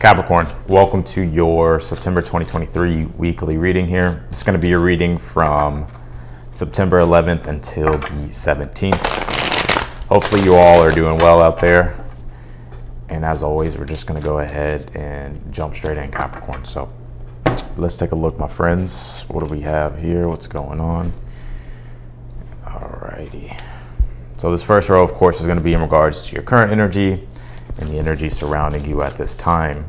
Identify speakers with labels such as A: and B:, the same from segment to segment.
A: Capricorn, welcome to your September 2023 weekly reading here. It's going to be your reading from September 11th until the 17th. Hopefully you all are doing well out there. And as always, we're just going to go ahead and jump straight in, Capricorn. So let's take a look, my friends. What do we have here? What's going on? Alrighty. So this first row, of course, is going to be in regards to your current energy and the energy surrounding you at this time.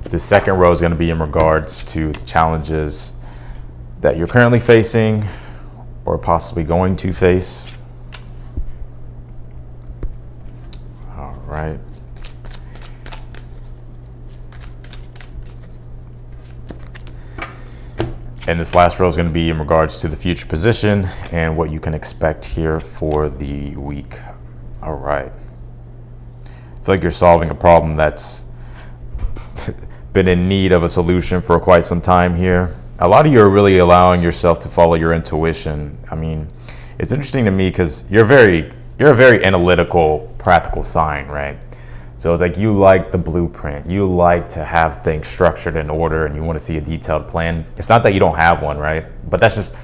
A: The second row is going to be in regards to the challenges that you're currently facing or possibly going to face. All right. And this last row is going to be in regards to the future position and what you can expect here for the week. All right. I feel like you're solving a problem that's been in need of a solution for quite some time here. A lot of you are really allowing yourself to follow your intuition. I mean, it's interesting to me because you're a very analytical, practical sign, right? So it's like you like the blueprint. You like to have things structured in order and you want to see a detailed plan. It's not that you don't have one, right? But that's just,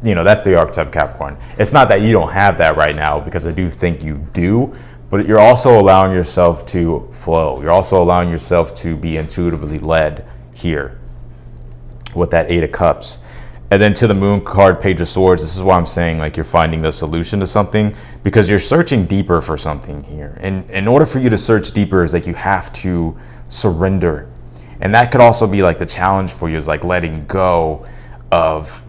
A: that's the archetype of Capricorn. It's not that you don't have that right now, because I do think you do, but you're also allowing yourself to flow. You're also allowing yourself to be intuitively led here with that Eight of Cups. And then to the Moon card, Page of Swords, this is why I'm saying like you're finding the solution to something, because you're searching deeper for something here. And in order for you to search deeper, is like you have to surrender. And that could also be like the challenge for you, is like letting go of,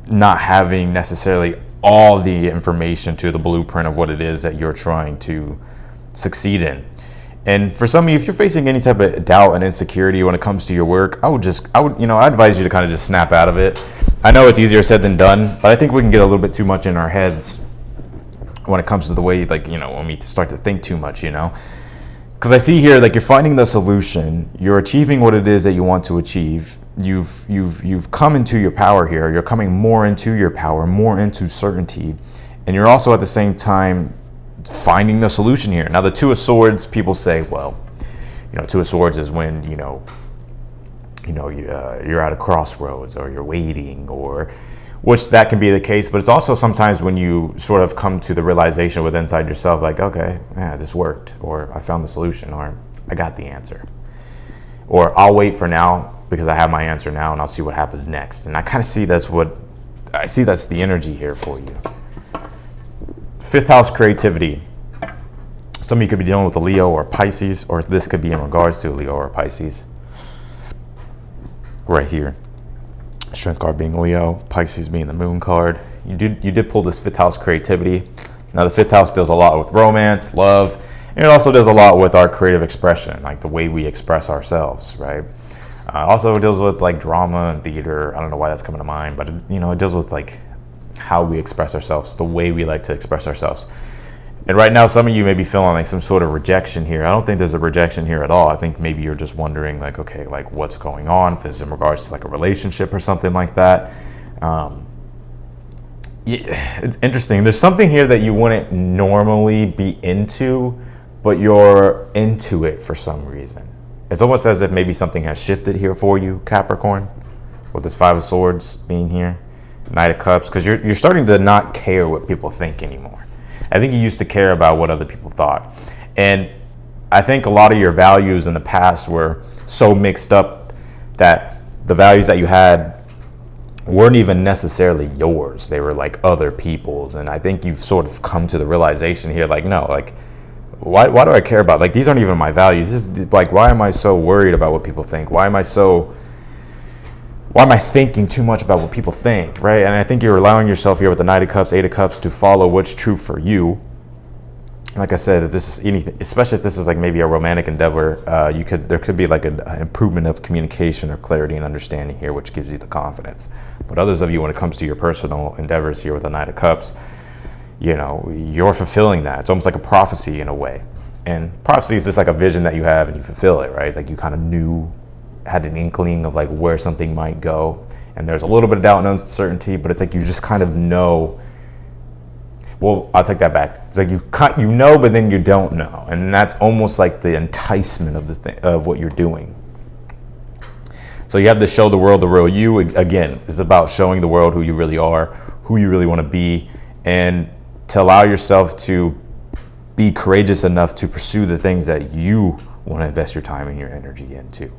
A: not having necessarily all the information to the blueprint of what it is that you're trying to succeed in. And for some of you, if you're facing any type of doubt and insecurity when it comes to your work, I would I advise you to kind of just snap out of it. I know it's easier said than done, but I think we can get a little bit too much in our heads when it comes to the way, when we start to think too much, Because I see here, you're finding the solution, you're achieving what it is that you want to achieve. You've come into your power here. You're coming more into your power, more into certainty, and you're also at the same time finding the solution here. Now, the Two of Swords, people say, well, Two of Swords is when you're at a crossroads, or you're waiting, or which that can be the case, but it's also sometimes when you sort of come to the realization within inside yourself, like, okay, yeah, this worked, or I found the solution, or I got the answer, or I'll wait for now because I have my answer now, and I'll see what happens next. And I kind of see that's the energy here for you. Fifth house, creativity. Some of you could be dealing with a Leo or Pisces, or this could be in regards to a Leo or Pisces. Right here. Strength card being Leo, Pisces being the Moon card. You did pull this fifth house, creativity. Now the fifth house deals a lot with romance, love, and it also does a lot with our creative expression, like the way we express ourselves, right? Also it deals with drama and theater. I don't know why that's coming to mind, but it deals with how we express ourselves, the way we like to express ourselves. And right now, some of you may be feeling some sort of rejection here. I don't think there's a rejection here at all. I think maybe you're just wondering okay, what's going on? If this is in regards to a relationship or something like that. It's interesting. There's something here that you wouldn't normally be into, but you're into it for some reason. It's almost as if maybe something has shifted here for you, Capricorn, with this Five of Swords being here. Knight of Cups, because you're starting to not care what people think anymore. I think you used to care about what other people thought. And I think a lot of your values in the past were so mixed up that the values that you had weren't even necessarily yours. They were other people's. And I think you've sort of come to the realization here, no, why do I care about, these aren't even my values. This is why am I so worried about what people think? Why am I thinking too much about what people think, right? And I think you're allowing yourself here with the Knight of Cups, Eight of Cups, to follow what's true for you. Like I said, if this is anything, especially if this is maybe a romantic endeavor, there could be an improvement of communication or clarity and understanding here, which gives you the confidence. But others of you, when it comes to your personal endeavors here with the Knight of Cups, you're fulfilling that. It's almost like a prophecy in a way. And prophecy is just a vision that you have and you fulfill it, right? It's you kind of had an inkling of where something might go, and there's a little bit of doubt and uncertainty, but it's you just kind of know Well, I'll take that back. It's like you know, but then you don't know, and that's almost like the enticement of of what you're doing. So you have to show the world the real you. Again, it's about showing the world who you really are, who you really want to be, and to allow yourself to be courageous enough to pursue the things that you want to invest your time and your energy into.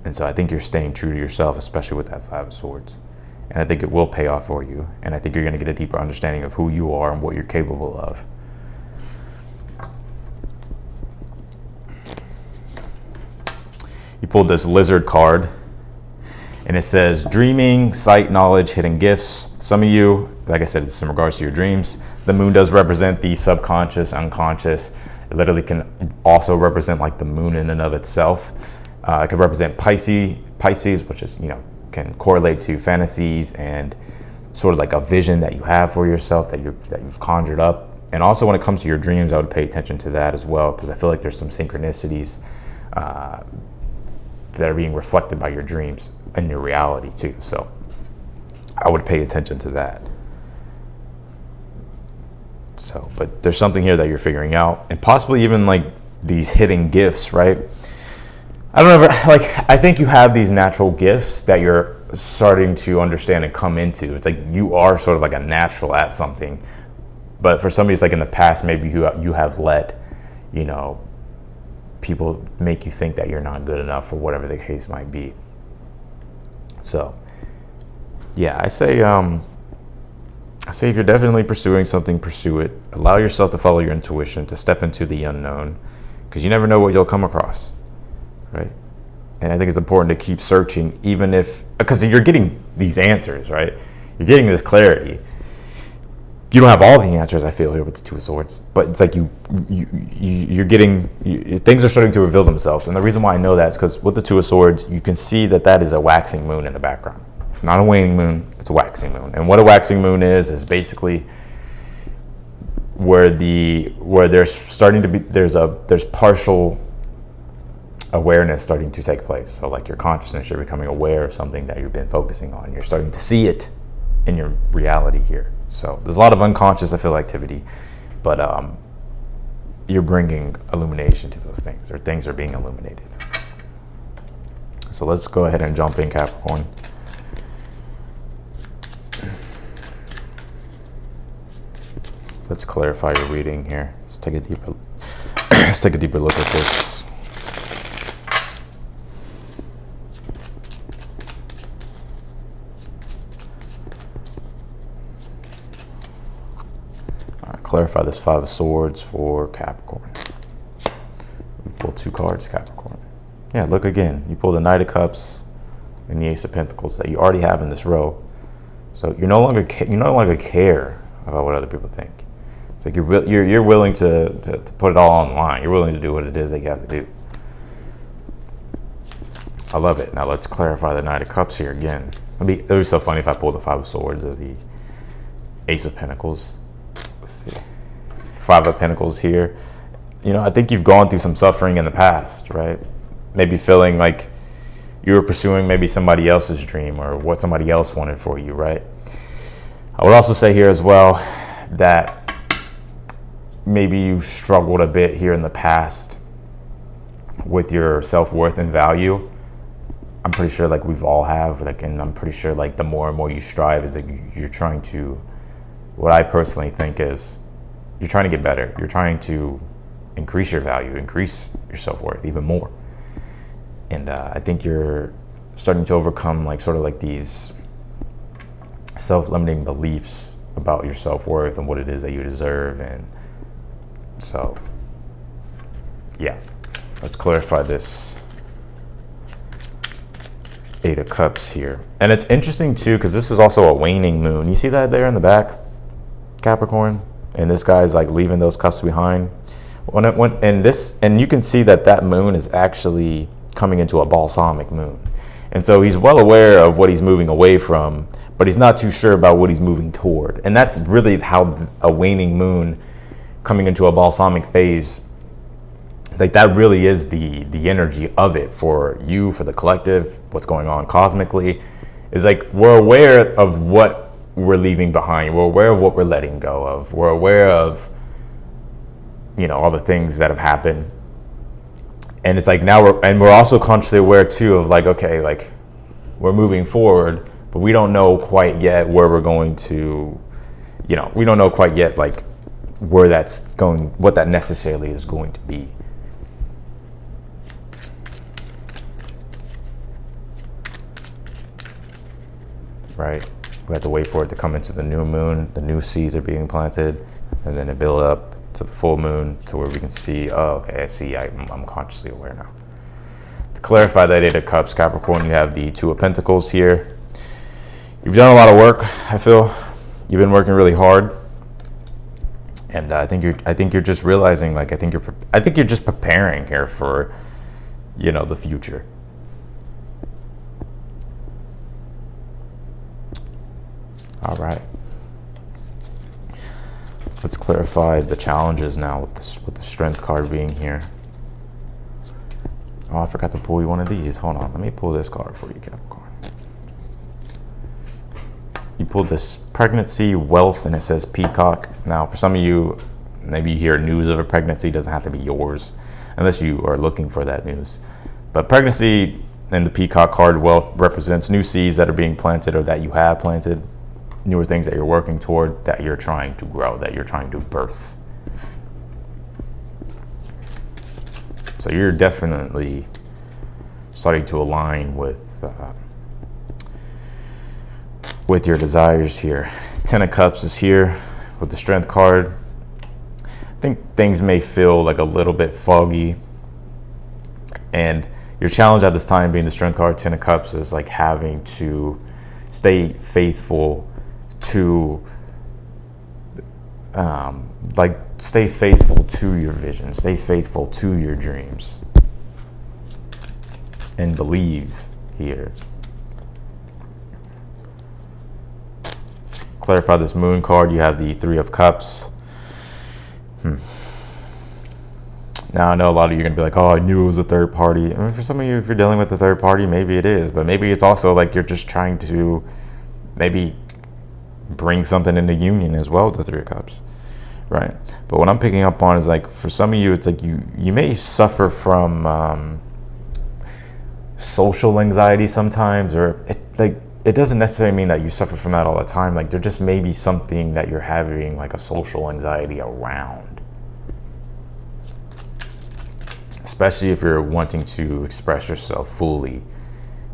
A: And so I think you're staying true to yourself, especially with that Five of Swords. And I think it will pay off for you. And I think you're going to get a deeper understanding of who you are and what you're capable of. You pulled this Lizard card, and it says dreaming, sight, knowledge, hidden gifts. Some of you, like I said, it's in regards to your dreams. The moon does represent the subconscious, unconscious. It literally can also represent like the moon in and of itself. It can represent Pisces, which is, can correlate to fantasies and sort of like a vision that you have for yourself that you've conjured up. And also when it comes to your dreams, I would pay attention to that as well, because I feel like there's some synchronicities that are being reflected by your dreams and your reality too. So I would pay attention to that. So, but there's something here that you're figuring out, and possibly even like these hidden gifts, right? I don't know, like I think you have these natural gifts that you're starting to understand and come into. It's like you are sort of like a natural at something, but for somebody, it's like in the past, maybe you have let, people make you think that you're not good enough or whatever the case might be. So, yeah, I say if you're definitely pursuing something, pursue it. Allow yourself to follow your intuition, to step into the unknown, because you never know what you'll come across, right? And I think it's important to keep searching, even if, because you're getting these answers, right? You're getting this clarity. You don't have all the answers, I feel, here with the Two of Swords, but it's like you're getting, things are starting to reveal themselves. And the reason why I know that is because with the Two of Swords, you can see that is a waxing moon in the background. It's not a waning moon, it's a waxing moon. And what a waxing moon is basically where there's starting to be, there's partial awareness starting to take place. So like your consciousness, you're becoming aware of something that you've been focusing on. You're starting to see it in your reality here. So there's a lot of unconscious, I feel, activity, but you're bringing illumination to those things, or things are being illuminated. So let's go ahead and jump in, Capricorn. Let's clarify your reading here. Let's take a deeper look at this. All right, clarify this Five of Swords for Capricorn. We pull two cards, Capricorn. Yeah, look again. You pull the Knight of Cups and the Ace of Pentacles that you already have in this row. So you no longer care about what other people think. It's like you're willing to put it all online. You're willing to do what it is that you have to do. I love it. Now let's clarify the Knight of Cups here again. It would be so funny if I pulled the Five of Swords or the Ace of Pentacles. Let's see. Five of Pentacles here. I think you've gone through some suffering in the past, right? Maybe feeling like you were pursuing maybe somebody else's dream or what somebody else wanted for you, right? I would also say here as well that maybe you struggled a bit here in the past with your self-worth and value. I'm pretty sure like we've all have, and I'm pretty sure like the more and more you strive is that you're trying to, what I personally think is you're trying to get better. You're trying to increase your value, increase your self-worth even more. And I think you're starting to overcome like sort of like these self-limiting beliefs about your self-worth and what it is that you deserve. And so, yeah, let's clarify this Eight of Cups here. And it's interesting too, because this is also a waning moon. You see that there in the back, Capricorn? And this guy's like leaving those cups behind. And you can see that moon is actually coming into a balsamic moon. And so he's well aware of what he's moving away from, but he's not too sure about what he's moving toward. And that's really how a waning moon coming into a balsamic phase, like that really is the energy of it for you, for the collective, what's going on cosmically, is like we're aware of what we're leaving behind. We're aware of what we're letting go of. We're aware of, all the things that have happened. And it's like now we're also consciously aware too of like, okay, like we're moving forward, but we don't know quite yet where we're going to, we don't know quite yet like where that's going, what that necessarily is going to be. Right? We have to wait for it to come into the new moon. The new seeds are being planted, and then it build up to the full moon to where we can see, oh, okay, I see, I'm consciously aware now. To clarify that Eight of Cups, Capricorn, you have the Two of Pentacles here. You've done a lot of work, I feel. You've been working really hard. And I think you're just realizing, like, I think you're just preparing here for, the future. All right. Let's clarify the challenges now with the Strength card being here. Oh, I forgot to pull you one of these. Hold on, let me pull this card for you, Capricorn. You pulled this pregnancy, wealth, and it says peacock. Now, for some of you, maybe you hear news of a pregnancy. It doesn't have to be yours, unless you are looking for that news. But pregnancy and the peacock card, wealth, represents new seeds that are being planted or that you have planted. Newer things that you're working toward, that you're trying to grow, that you're trying to birth. So you're definitely starting to align with your desires here. Ten of Cups is here with the Strength card. I think things may feel like a little bit foggy, and your challenge at this time, being the Strength card, Ten of Cups, is like having to stay faithful to stay faithful to your vision, stay faithful to your dreams, and believe here. Clarify this Moon card. You have the Three of Cups. Now, I know a lot of you are going to be like, oh, I knew it was a third party. I mean, for some of you, if you're dealing with a third party, maybe it is, but maybe it's also like you're just trying to maybe bring something into union as well, the Three of Cups, right? But what I'm picking up on is like, for some of you, it's like you may suffer from social anxiety sometimes, or it doesn't necessarily mean that you suffer from that all the time. Like, there just may be something that you're having like a social anxiety around, especially if you're wanting to express yourself fully.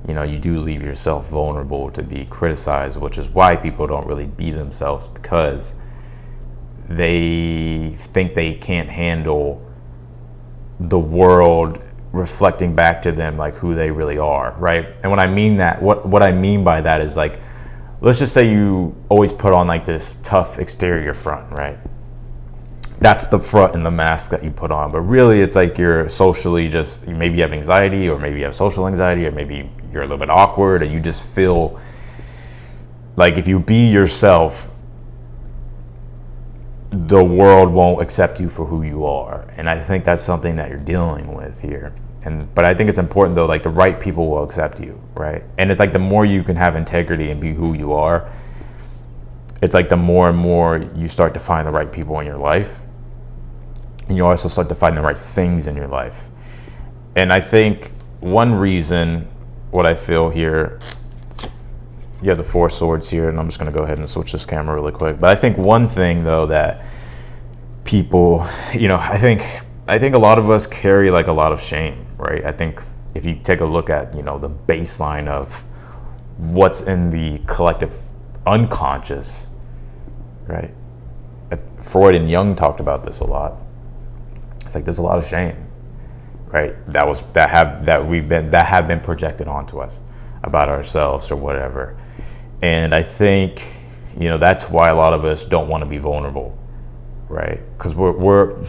A: You do leave yourself vulnerable to be criticized, which is why people don't really be themselves, because they think they can't handle the world reflecting back to them like who they really are, right? And when I mean that, what I mean by that is like, let's just say you always put on like this tough exterior front, right? That's the front and the mask that you put on, but really it's like you're socially just, maybe you have anxiety, or maybe you have social anxiety, or maybe you're a little bit awkward, and you just feel like if you be yourself, the world won't accept you for who you are. And I think that's something that you're dealing with here. But I think it's important though, like the right people will accept you, right? And it's like the more you can have integrity and be who you are, it's like the more and more you start to find the right people in your life. And you also start to find the right things in your life. And I think one reason, what I feel here, you have the Four Swords here, and I'm just going to go ahead and switch this camera really quick. But I think one thing though that people, I think a lot of us carry like a lot of shame, right? I think if you take a look at, the baseline of what's in the collective unconscious, right? Freud and Jung talked about this a lot. It's like there's a lot of shame, right? That have been projected onto us about ourselves or whatever. And I think, that's why a lot of us don't want to be vulnerable, right? Because we're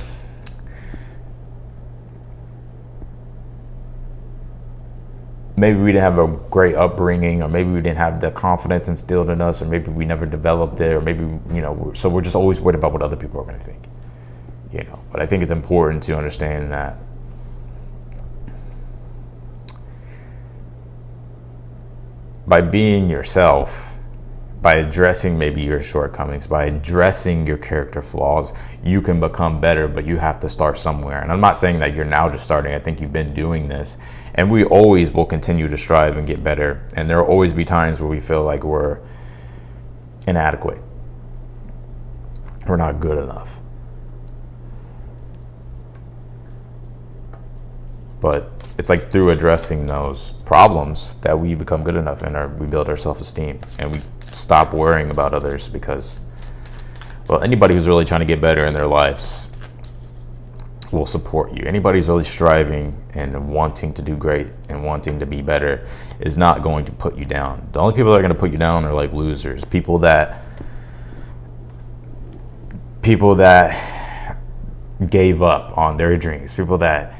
A: maybe we didn't have a great upbringing, or maybe we didn't have the confidence instilled in us, or maybe we never developed it, or maybe, so we're just always worried about what other people are going to think, But I think it's important to understand that by being yourself, by addressing maybe your shortcomings, by addressing your character flaws, you can become better, but you have to start somewhere. And I'm not saying that you're now just starting. I think you've been doing this, and we always will continue to strive and get better. And there will always be times where we feel like we're inadequate. We're not good enough. But it's like through addressing those problems that we become good enough, and we build our self-esteem, and we stop worrying about others, because, well, anybody who's really trying to get better in their lives will support you. Anybody who's really striving and wanting to do great and wanting to be better is not going to put you down. The only people that are going to put you down are like losers, people that gave up on their dreams, people that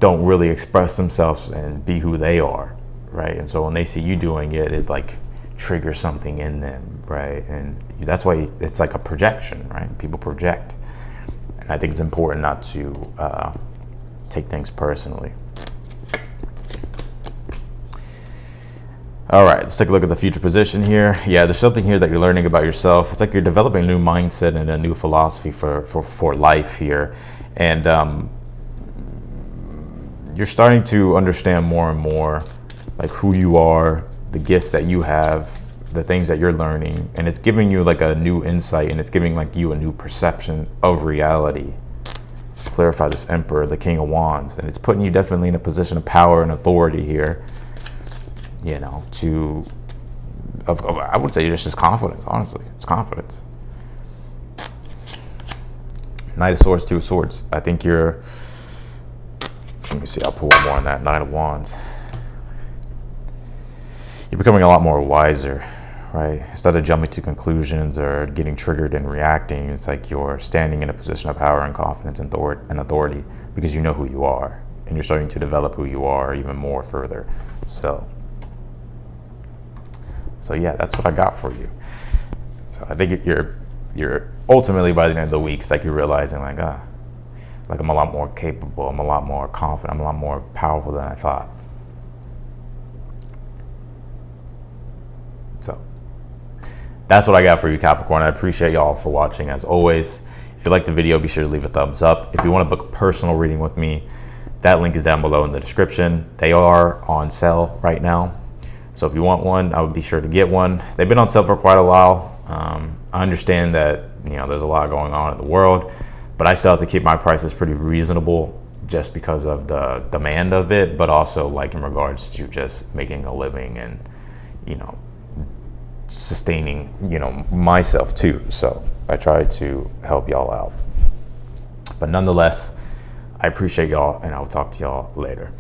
A: don't really express themselves and be who they are, right? And so when they see you doing it, it like triggers something in them, right? And that's why it's like a projection, right? People project. And I think it's important not to take things personally. All right, let's take a look at the future position here. Yeah, there's something here that you're learning about yourself. It's like you're developing a new mindset and a new philosophy for life here. And you're starting to understand more and more like who you are, the gifts that you have, the things that you're learning, and it's giving you like a new insight, and it's giving like you a new perception of reality. Clarify this Emperor, the King of Wands, and it's putting you definitely in a position of power and authority here, you know, I would say it's just confidence, honestly. It's confidence. Knight of Swords, Two of Swords. I think you're, let me see, I'll pull one more on that. Knight of Wands. You're becoming a lot more wiser, right? Instead of jumping to conclusions or getting triggered and reacting, it's like you're standing in a position of power and confidence and authority, because you know who you are, and you're starting to develop who you are even more further. So yeah, that's what I got for you. So I think you're ultimately, by the end of the week, it's like you're realizing like I'm a lot more capable, I'm a lot more confident, I'm a lot more powerful than I thought. So that's what I got for you, Capricorn. I appreciate y'all for watching as always. If you like the video, be sure to leave a thumbs up. If you want to book a personal reading with me, that link is down below in the description. They are on sale right now. So if you want one, I would be sure to get one. They've been on sale for quite a while. I understand that, you know, there's a lot going on in the world, but I still have to keep my prices pretty reasonable just because of the demand of it, but also like in regards to just making a living and, you know, sustaining, you know, myself too. So I try to help y'all out. But nonetheless, I appreciate y'all, and I'll talk to y'all later.